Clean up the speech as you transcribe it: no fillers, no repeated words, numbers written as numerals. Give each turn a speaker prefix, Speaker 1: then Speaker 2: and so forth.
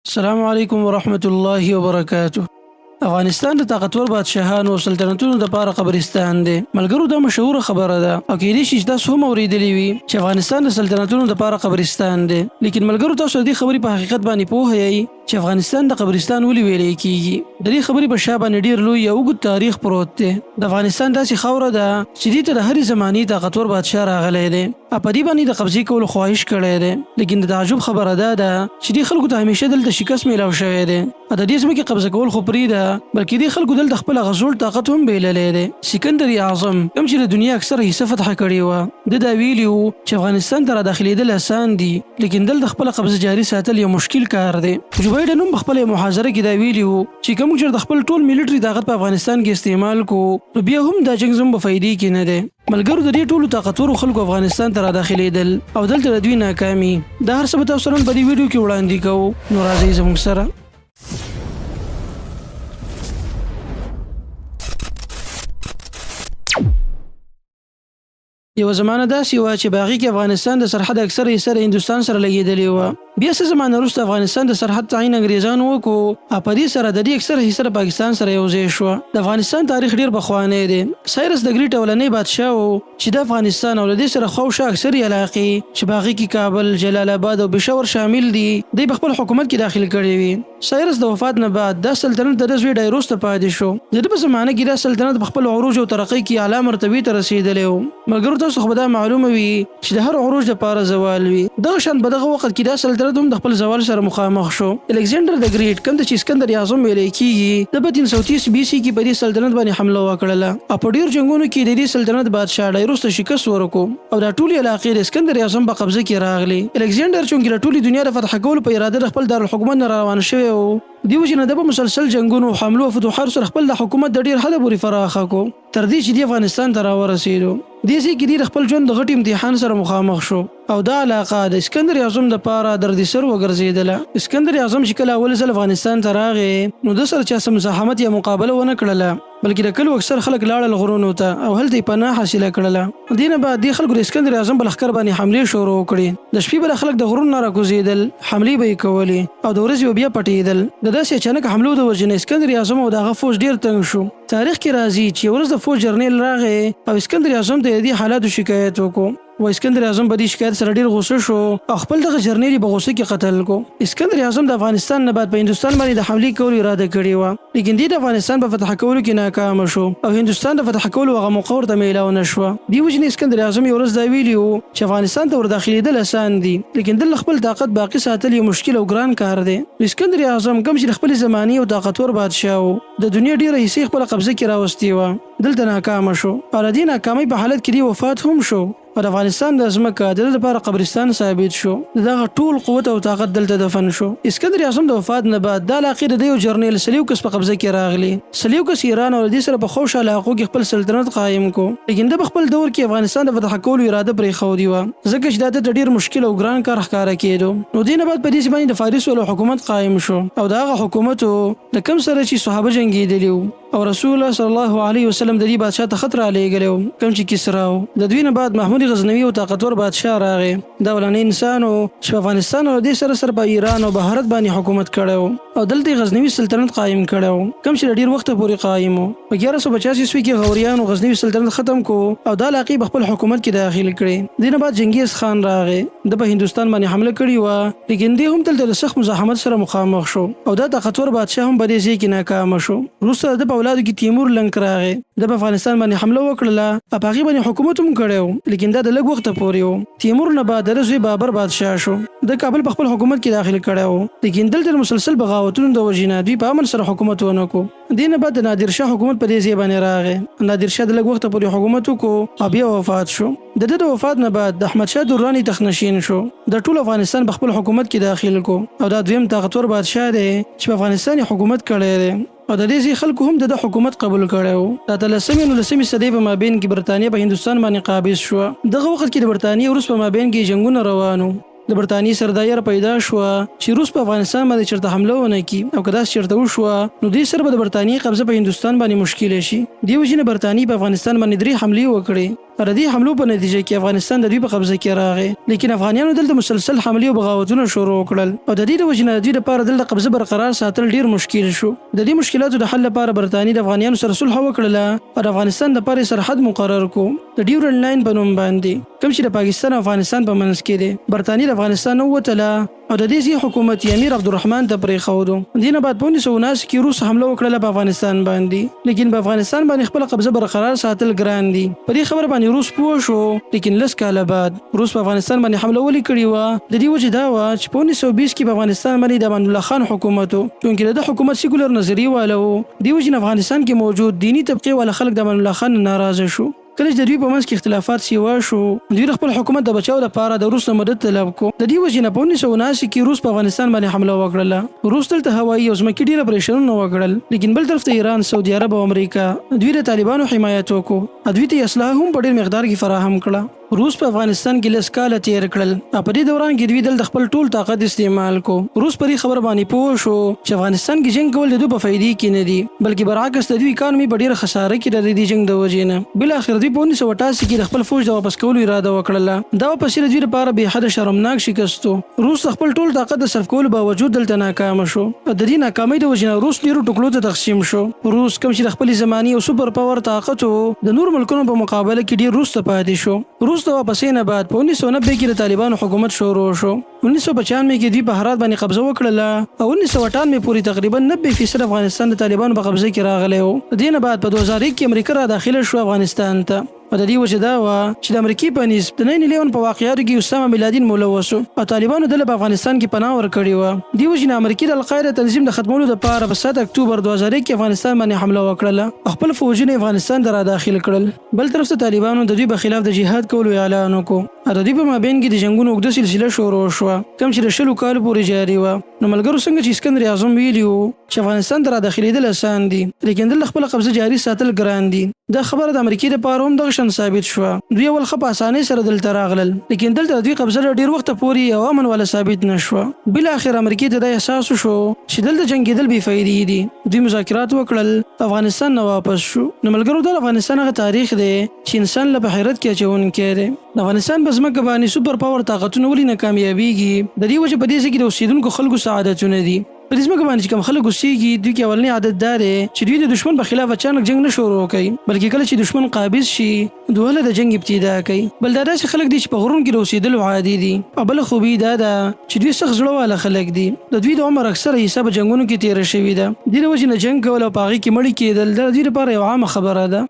Speaker 1: السلام علیکم ورحمت الله وبرکاته. افغانستان د طاقتور بادشاهانو او سلطنتونو د پاره قبرستان دی. ملګرو دا مشهور خبره ده او کېدای شي چې تاسو هم اورېدلې وي چې افغانستان د سلطنتونو د پاره قبرستان دی. لیکن ملګرو تاسو د دې خبرې په حقیقت باندې پوه یئ چې افغانستان د قبرستان ولې ویلې کیږي. د دې خبرې په شا باندې ډیر لوی او اوږد تاریخ پروت دی. د افغانستان داسې خاوره ده چې دې ته د هرې زمانې طاقتور بادشاه راغلی دی او په دې باندې د قبضې کولو خواهش کړی دی. لیکن د تعجب خبره دا ده چې دې خلکو ته همیشه دلته شکست میلاو شوی دی. د دې ځمکې قبضه کول خو پرېږده بلکې دې خلکو دلته خپل غزول طاقت هم بایللی دی. سکندر اعظم کوم چې د دنیا اکثره حصه فتح کړې وه د دا ویلي وو چې افغانستان ته راداخلېدل اسان دي لیکن دلته خپله قبضه جاري ساتل یو مشکل کار دی. جو بایډن هم په خپله محاضره کې دا ویلي وو چې که موږ چېرته خپل ټول ملیټري طاقت په افغانستان کې استعمال کړو نو بیا هم دا جنګ زموږ په فایدې کې نه دی. ملګرو د دې ټولو طاقتورو خلکو افغانستان ته راداخلېدل او دلته د دوی ناکامي دا هر څه به تاسو سره په دې ویډیو کې وړاندې کوو. نو راځئ زموږ سره. یو زمانه داسې وه چې باغي کې افغانستان د سرحد اکثره حصه د هندوستان سره لګېدلې وه. بیا څه زمانه وروسته افغانستان د سرحد تعیین انګریزانو وکړو او په دې سره د دې اکثره حصه د پاکستان سره یو ځای شوه. د افغانستان تاریخ ډېر پخوانی دی. سایرس د ګریټ اولنی بادشاه و چې د افغانستان او له دې سره خواوشا اکثرې علاقې چې باغي کې کابل، جلال آباد او پېښور شامل دي دوی په خپل حکومت کې داخل کړي وي. سایرس د وفات نه بعد دا سلطنت د ده زوی ډایروس ته پاتې شو. د ده په زمانه کې دا سلطنت په خپل عروج او ترقۍ کې اعلی مرتبې ته رسېدلی و. ملګرو تاسو خو به دا معلومه وي چې د هر عروج دپاره زوال وي. دغه شان په دغه وخت کې دا سلطنت هم د خپل زوال سره مخامخ شو. الکسندر د ګریټ کوم ته چې اسکندر اعظم ویلی کیږي د 330 BC کې په دې سلطنت باندې حمله وکړله او په ډېرو جنګونو کې د دې سلطنت بادشاه ډایروس ته شکست ورکړو او دا ټولې علاقې د اسکندر اعظم په قبضه کې راغلي. الکسندر چونکې د ټولې دنیا د فتح کولو په اراده د خپل دارالحکومت نه روان شوی و دې وجې نه د په مسلسل جنګونو حملو او فتوحاتو سره خپل د حکومت د ډېر حده پورې فراخه کړو تر دې چې دې افغانستان ته راورسېدو. دې ځای کې دې د خپل ژوند د غټ امتحان سره مخامخ شو او دا علاقه د اسکندر اعظم دپاره دردسر وګرځېدله. اسکندر اعظم چې کله اول ځل افغانستان ته راغی نو د سره چا څه مزاحمت یا مقابله ونه کړله بلکې د کلو اکثر خلک لاړل غرونو ته او هلته یې پناه حاصله کړله. دې نه بعد دې خلکو د اسکندر اعظم په لښکر باندې حملې شروع کړې. د شپې به خلک د غرونو نه راکوزېدل حملې به یې کولې او د ورځې به بیا پټېدل. د داسې اچانک حملو د وجې نه اسکندر اعظم او د هغه فوج ډېر تنګ شو. تاریخ کې راځي چې یو ورځ د فوج جرنیل راغی او اسکندر اعظم ته د دې حالاتو شکایت وکړو و اسکندر اعظم په دې شکایت سره ډېر غوسه شو او خپل دغه جرنیل په غوسه کې قتل کو. اسکندر اعظم د افغانستان نه بعد په هندوستان باندې د حملې کولو اراده کړې وه لیکن دې د افغانستان په فتح کولو کې ناکامه شو او هندوستان د فتح کولو هغه موقع ورته میلاو نه شوه. دې وجې نه اسکندر اعظم یو ورځ دا ویلي و چې افغانستان ته ورداخلېدل اسان دي لیکن دلته خپل طاقت باقي ساتل یو مشکل او ګران کار دی. اسکندر اعظم کوم چې د خپلې زمانې او طاقتور بادشاه و د دنیا ډېره حصې خپله قبضه کې راوستې وه دلته ناکامه شو او د دې ناکامۍ په حالت کې دې وفات هم شو او د افغانستان د ځمکه د ده لپاره قبرستان ثابت شو. د دغه ټول قوت او طاقت دلته دفن شو. اسکندر اعظم د وفات نه بعد دا علاقې د ده یو جرنیل سلیوکس په قبضه کې راغلي. سلیوکس ایران او د دې سره په خوش علاقو کې خپل سلطنت قایم کو لیکن د خپل دور کې افغانستان د فتح کولو اراده پرېښودې وه ځکه چې دا ته ډېر مشکل او ګران کار ښکاره کېدو. نو دې نه بعد په دې باندې د فارس ولو حکومت قایم شو او د هغه حکومتو د کوم سره چې صحابه جنګېدلي وو او رسول الله صلی الله علیه وسلم د دې بادشاه ته خط رالیږلی و کوم چې کسرا و. د دوی نه بعد محمود غزنوي او طاقتور بادشاه راغی. دا اولنی انسان و چې په افغانستان او دې سره سره په ایران او بهارت باندې حکومت کړی و او دلته غزنوي سلطنت قایم کړی و کوم چې ډېر وخته پورې قایم و. په 1185 عیسوي کې غوریانو غزنوي سلطنت ختم کو او دا علاقې په خپل حکومت کې داخل کړې. دې نه بعد چنګیز خان راغی د په هندوستان باندې حمله کړې وه لیکن دې هم دلته د سخت مزاحمت سره مخامخ شو او دا طاقتور بادشاه هم په دې ځای کې ناکامه شو. وروسته د په اولادو کې تیمور لنګ راغی. د په افغانستان باندې حمله وکړله په هغې باندې حکومت هم کړی و لیکن دا د لږ وخته پورې و. تیمور نه بعد د زوی بابر بادشاه شو. د کابل په خپل حکومت کې داخل کړی و لیکن دلته د مسلسل بغاوتونو د وجې نه دوی په امن سره حکومت ونه کړو. دې نه بعد د نادر شاه حکومت په دې ځای باندې راغی. نادر شاه د لږ وخته پورې حکومت وکړو او بیا وفات شو. د ده د وفات نه بعد د احمد شاه درراني تخنشین شو. د ټول افغانستان په خپل حکومت کې داخل کو او دا دویم طاقتور بادشاه دی چې په افغانستان حکومت کړی دی او د دې خلکو هم د حکومت قبول کړی و. د 19 صدۍ په مابین کې برتانیه په هندوستان باندې قابض شوه. دغه وخت کې د برتانیې روس په مابین کې جنګونه روان وو. د برتانیې سردار پیدا شو چې روس په افغانستان باندې چرته حمله ونه کړي او که داسې چرته وشوه نو دې سره به د برتانیې قبضه په هندوستان باندې مشکل شي. دې وجې نه برتانیې په افغانستان باندې 3 حملې وکړې ردی حملو په نتیجه کې افغانستان د دوی په قبضه کې راغی، لیکن افغانانو دلته مسلسل حملې او بغاوتونه شروع کړل او د دې د وجې نه د دوی لپاره دلته قبضه برقرار ساتل ډیر مشکل شو. د دې مشکلاتو د حل لپاره برتانیې د افغانانو سره صلح وکړه او د افغانستان لپاره سرحد مقرر کړ د ډیورنډ لاین په نوم باندې، کوم چې د پاکستان او افغانستان په منځ کې دی. برتانیې د افغانستان ووتله او د دې حکومت امیر عبدالرحمن ته پرېښود. دینه بعد په 1979 کې روس حمله وکړه په افغانستان باندې، لیکن په افغانستان باندې خپل قبضه برقرار ساتل ګران دي. په دې خبره باندې روس پوه شو، لیکن لس کاله بعد روس په افغانستان باندې حمله ولې کړې و. د دې وجه دا و چې په 1920 کې په افغانستان باندې د امان الله خان حکومت و، چې د حکومت سیکولر نظریه والو دی وجه افغانستان کې موجود دینی طبقه ولا خلک د امان الله خان ناراضه شو. کله چې د دوی په منځ کې اختلافات سیوا شو، دوی خپل حکومت د بچاو لپاره د روس نه مدد طلب کو. د دې وجې نه په 1979 کې روس په افغانستان باندې حمله وکړه. روس دلته هوایي او ځمکي ډیر اپریشنونه وکړل، لیکن بل طرف ته ایران، سعودي عرب او امریکا دوی د طالبانو حمایت وکړو. دوی ته اسلحه هم په ډیر مقدار کې فراهم کړه. روس په افغانستان کې لس کاله تیر کړل. په دې دوران کې دوی دلته خپل ټول طاقت استعمال کو. روس په دې خبر باندې پوه شو چې افغانستان کې جنگ کول د دوی په فائدې کې نه دي، بلکې برعکس د دوی اکانومي په ډیره خساره کې د دې جنگ د وجې نه. بل اخر دوی په 1988 کې د خپل فوج د واپس کولو اراده وکړه. دا په سیره دوی لپاره به حد شرمناک شکست و. روس خپل ټول طاقت د صرف کولو باوجود دلته ناکام شو. د دې ناکامۍ د وجې نه روس ډیرو ټوکړو ته تقسیم شو. روس کوم چې د خپل زماني او سوپر پاور طاقت د نور ملکونو په مقابله کې ډیر روس ته پاتې شو. روس ته واپس نه بعد په 1990 کې د طالبانو حکومت شروع شو. 1995 کې دوی په هرات باندې قبضه وکړه او 1998 پورې تقریبا 90% افغانستان د طالبانو په قبضه کې راغلی و. د دې نه بعد په 2001 کې امریکا را داخله شو افغانستان ته. او د دې وجه دا و چې د امریکای په نسبت د 9/11 په واقعاتو کې اسامه بن لادن ملوث او طالبانو د افغانستان کې پناه ورکړې و. دی وجه نه امریکای د القاعده تنظیم د ختمولو لپاره په 7 اکتوبر 2001 کې افغانستان باندې حمله وکړه. خپل فوجونه افغانستان ته را داخل کړل. بل طرف ته طالبانو د دوی په خلاف د جهاد کولو اعلان وکړ. د دې په مابین کې د جنگونو اوږده سلسله شروع شو، کوم چې د 20 کالو پورې جاري و. نو ملګرو څنګه چې اسکندر اعظم ویلیو چې افغانستان ته را داخلېدل آسان دي، لیکن د خپل قبضه جاري ساتل ګران دي. دا خبره د امریکای لپاره هم دغه شان ثابت شو. دوی اول خپ اسانه سره دلته راغلل، لیکن دلته دوی قبضه ډیر وخت پورې او امن ولا ثابت نشو. بل اخر امریکای ته د احساس شو چې دلته جنگیدل بی فایده دي. دوی مذاکرات وکړل، افغانستان نه واپس شو. نو ملګرو د افغانستان هغه تاریخ دی چې انسان له حیرت کې اچونکی دی. د افغانستان په ځمکه باندې سوپر پاور طاقتونه ولې ناکامیابیږي؟ د دې وجه په دې کې د اوسیدونکو خلکو سعادتونه دي. په دې ځمکه باندې کوم خلک اوسېږي دوی کې اولنی عادت دا دی چې دوی د دشمن په خلاف اچانک جنگ نه شروع کوي، بلکې کله چې دشمن قابض شي دوی د جنگ ابتدا کوي. بل دا داسې خلک دي چې په غرون کې د اوسېدل عادي دي. او بل خوبي دا ده چې دوی سخت زړه والا خلک دي. د دوی د عمر اکثره حساب جنگونو کې تیر شوی ده. د دې وجه نه جنگ کول او پاغي کې مړی کېدل د دوی لپاره یو عامه خبره ده.